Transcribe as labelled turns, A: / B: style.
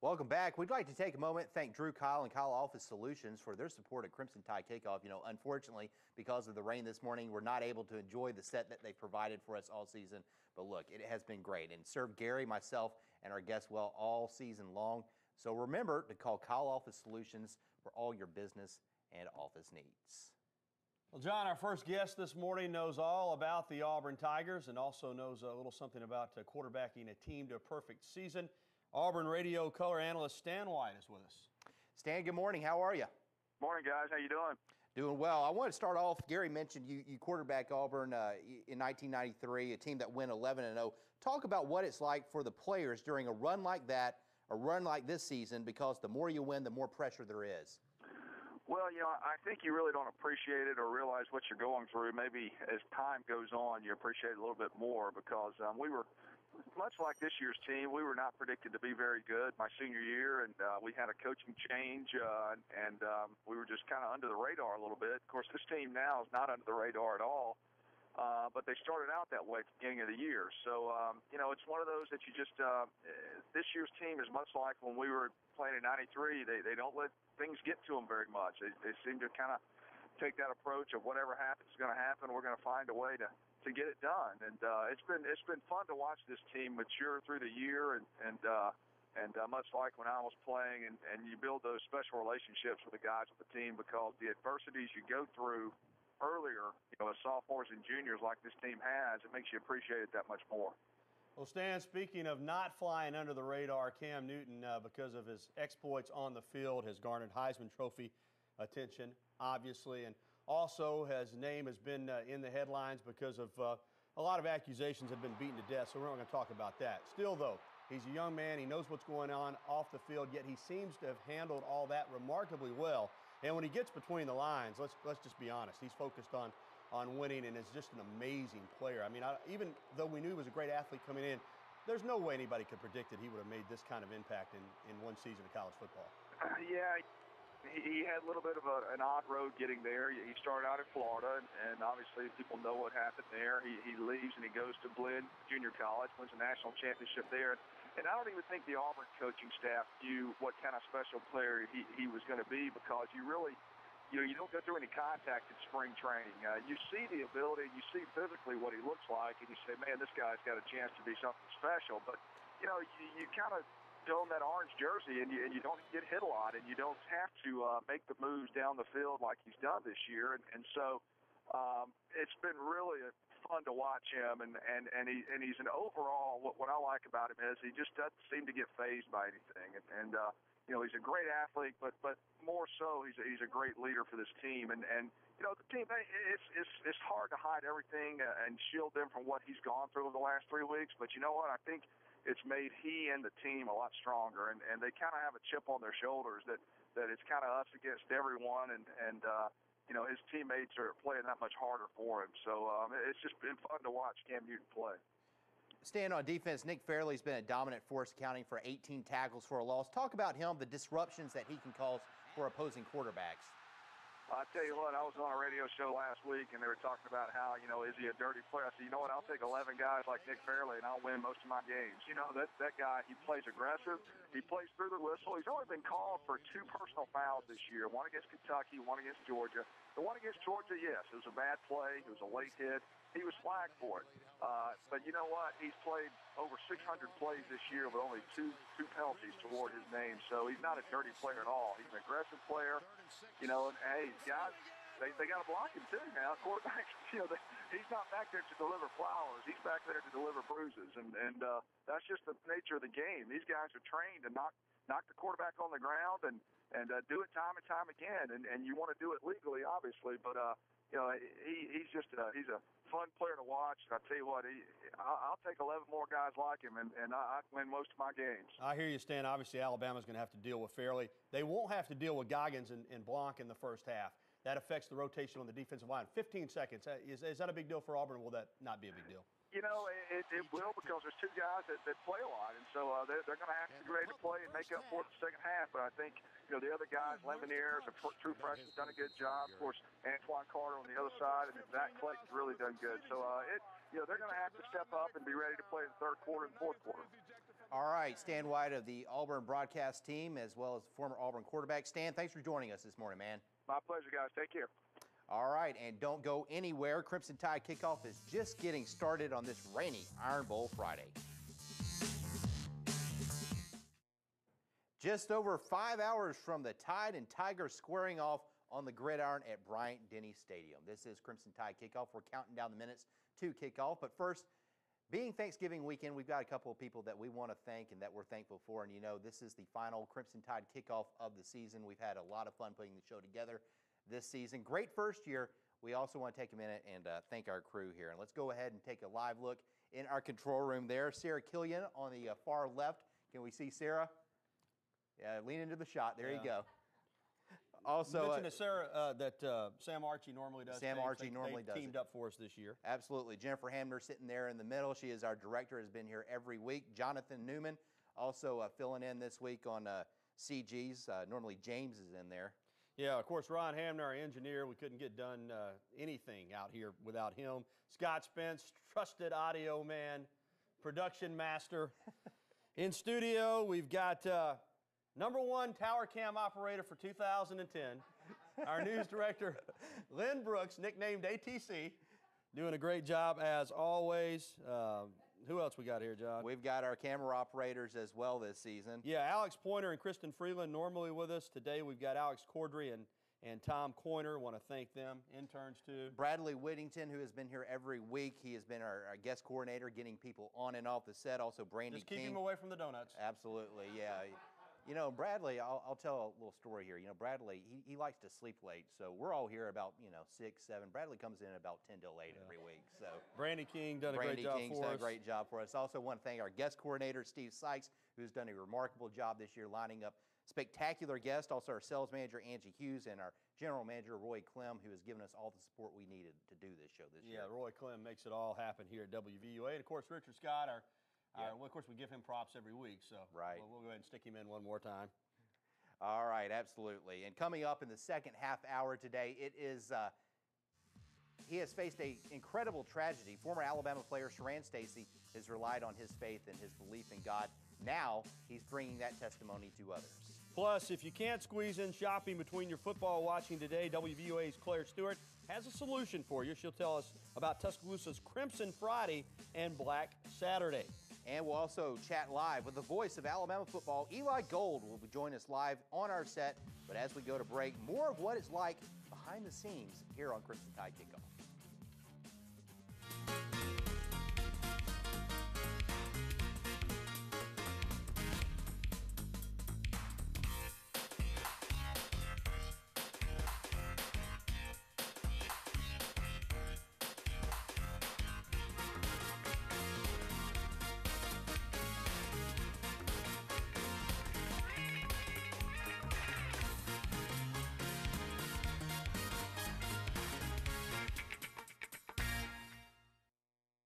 A: Welcome back. We'd like to take a moment, thank Drew Kyle and Kyle Office Solutions for their support of Crimson Tide Kickoff. Unfortunately, because of the rain this morning, we're not able to enjoy the set that they've provided for us all season. But look, it has been great and served Gary, myself, and our guests well all season long. So remember to call Kyle Office Solutions for all your business and office needs.
B: Well, John, our first guest this morning knows all about the Auburn Tigers and also knows a little something about quarterbacking a team to a perfect season. Auburn radio color analyst Stan White is with us.
A: Stan, good morning. How are you?
C: Morning, guys. How you doing?
A: Doing well. I want to start off. Gary mentioned you quarterback Auburn in 1993, a team that went 11-0. Talk about what it's like for the players during a run like that, a run like this season, because the more you win, the more pressure there is.
C: Well, I think you really don't appreciate it or realize what you're going through. Maybe as time goes on, you appreciate it a little bit more because we were, much like this year's team, we were not predicted to be very good my senior year, and we had a coaching change, and we were just kind of under the radar a little bit. Of course, this team now is not under the radar at all, but they started out that way at the beginning of the year. So, it's one of those that you just this year's team is much like when we were playing in '93. They don't let things get to them very much. They seem to kind of take that approach of whatever happens is going to happen. We're going to find a way to get it done, and it's been fun to watch this team mature through the year, and much like when I was playing, and you build those special relationships with the guys with the team because the adversities you go through earlier, as sophomores and juniors like this team has, it makes you appreciate it that much more.
B: Well, Stan, speaking of not flying under the radar, Cam Newton, because of his exploits on the field, has garnered Heisman Trophy attention, obviously, and also his name has been in the headlines because of a lot of accusations have been beaten to death, so we're not going to talk about that. Still, though, he's a young man. He knows what's going on off the field, yet he seems to have handled all that remarkably well. And when he gets between the lines, let's just be honest, he's focused on winning and is just an amazing player. I mean, even though we knew he was a great athlete coming in, there's no way anybody could predict that he would have made this kind of impact in one season of college football.
C: Yeah. He had a little bit of an odd road getting there. He started out in Florida, and obviously people know what happened there. He leaves and he goes to Blinn Junior College, wins a national championship there. And I don't even think the Auburn coaching staff knew what kind of special player he was going to be because you really, you don't go through any contact in spring training. You see the ability, you see physically what he looks like, and you say, man, this guy's got a chance to be something special. But, you kind of on that orange jersey, and you don't get hit a lot, and you don't have to make the moves down the field like he's done this year. And so it's been really fun to watch him, and he's an overall. What I like about him is he just doesn't seem to get fazed by anything, and he's a great athlete, but more so he's a great leader for this team, and the team, it's hard to hide everything and shield them from what he's gone through over the last 3 weeks. But you know what? I think it's made he and the team a lot stronger, and they kind of have a chip on their shoulders that it's kind of us against everyone, and his teammates are playing that much harder for him. So it's just been fun to watch Cam Newton play.
A: Staying on defense, Nick Fairley's been a dominant force, accounting for 18 tackles for a loss. Talk about him, the disruptions that he can cause for opposing quarterbacks.
C: I tell you what, I was on a radio show last week, and they were talking about how, is he a dirty player? I said, you know what, I'll take 11 guys like Nick Fairley, and I'll win most of my games. That guy, he plays aggressive. He plays through the whistle. He's only been called for 2 personal fouls this year, one against Kentucky, one against Georgia. The one against Georgia, yes, it was a bad play. It was a late hit. He was flagged for it. But you know what? He's played over 600 plays this year with only two penalties toward his name. So he's not a dirty player at all. He's an aggressive player. And hey, guys, they got to block him too now. Quarterbacks, he's not back there to deliver flowers. He's back there to deliver bruises. And that's just the nature of the game. These guys are trained to knock the quarterback on the ground and do it time and time again. And you want to do it legally, obviously, but he's a fun player to watch. And I tell you what, I'll take 11 more guys like him, and I win most of my games.
B: I hear you, Stan. Obviously, Alabama's going to have to deal with Fairley. They won't have to deal with Goggins and Blanc in the first half. That affects the rotation on the defensive line. 15 seconds. Is that a big deal for Auburn, or will that not be a big deal?
C: It will, because there's 2 guys that play a lot, and so they're going to have to be ready to play and make up for it the second half. But I think the other guys, Lemonier, a true freshman, done a good job. Of course, Antoine Carter on the other side, and Zach Clayton's really done good. So they're going to have to step up and be ready to play in the third quarter and fourth quarter.
A: All right, Stan White of the Auburn broadcast team, as well as former Auburn quarterback. Stan, thanks for joining us this morning, man.
C: My pleasure, guys. Take care.
A: All right, and don't go anywhere. Crimson Tide kickoff is just getting started on this rainy Iron Bowl Friday. Just over 5 hours from the Tide and Tigers squaring off on the gridiron at Bryant-Denny Stadium. This is Crimson Tide kickoff. We're counting down the minutes to kickoff, but first, being Thanksgiving weekend, we've got a couple of people that we want to thank and that we're thankful for. And you know, this is the final Crimson Tide kickoff of the season. We've had a lot of fun putting the show together this season. Great first year. We also want to take a minute and thank our crew here. And let's go ahead and take a live look in our control room there. Sarah Killian on the far left. Can we see Sarah? Yeah, lean into the shot. There you go. Also,
B: you mentioned to Sarah that Sam Archie normally does.
A: Sam Archie normally does.
B: Teamed up for us this year.
A: Absolutely. Jennifer Hamner sitting there in the middle. She is our director, has been here every week. Jonathan Newman also filling in this week on CG's. Normally James is in there.
B: Yeah, of course, Ron Hamner, our engineer. We couldn't get done anything out here without him. Scott Spence, trusted audio man, production master. In studio, we've got #1 tower cam operator for 2010, our news director, Lynn Brooks, nicknamed ATC, doing a great job as always. Who else we got here, John?
A: We've got our camera operators as well this season.
B: Yeah, Alex Pointer and Kristen Freeland normally with us. Today we've got Alex Cordry and Tom Coiner. Want to thank them. Interns too.
A: Bradley Whittington, who has been here every week. He has been our guest coordinator, getting people on and off the set. Also, Brandy
B: Just keep
A: King.
B: him away from the donuts.
A: Absolutely, yeah. You know, Bradley, I'll tell a little story here. You know, Bradley, he likes to sleep late, so we're all here about, 6, 7. Bradley comes in about 10 till 8 every week. So
B: Brandy King done a great job
A: King's
B: for
A: done
B: us.
A: a great job for us. Also want to thank our guest coordinator, Steve Sykes, who's done a remarkable job this year lining up spectacular guests. Also our sales manager, Angie Hughes, and our general manager, Roy Clem, who has given us all the support we needed to do this show this year.
B: Yeah, Roy Clem makes it all happen here at WVUA. And, of course, Richard Scott, well, of course, we give him props every week, so
A: right.
B: we'll go ahead and stick him in one more time.
A: All right, absolutely. And coming up in the second half hour today, it is he has faced an incredible tragedy. Former Alabama player Sharan Stacy has relied on his faith and his belief in God. Now he's bringing that testimony to others.
B: Plus, if you can't squeeze in shopping between your football watching today, WVUA's Claire Stewart has a solution for you. She'll tell us about Tuscaloosa's Crimson Friday and Black Saturday.
A: And we'll also chat live with the voice of Alabama football. Eli Gold will join us live on our set. But as we go to break, more of what it's like behind the scenes here on Crimson Tide Kickoff.